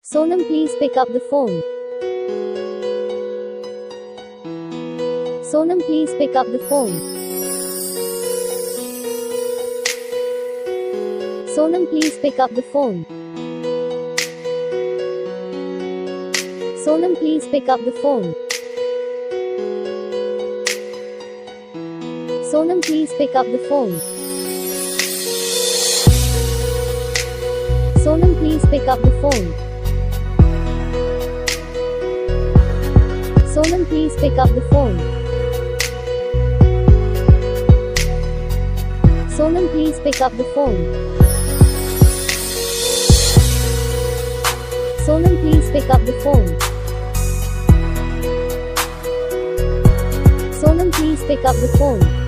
Sonam, please pick up the phone. Sonam, please pick up the phone. Sonam, please pick up the phone. Sonam, please pick up the phone. Sonam, please pick up the phone. Sonam, please pick up the phone. Sonam, please pick up the phone. Sonam, please pick up the phone. Sonam, please pick up the phone. Sonam, please pick up the phone.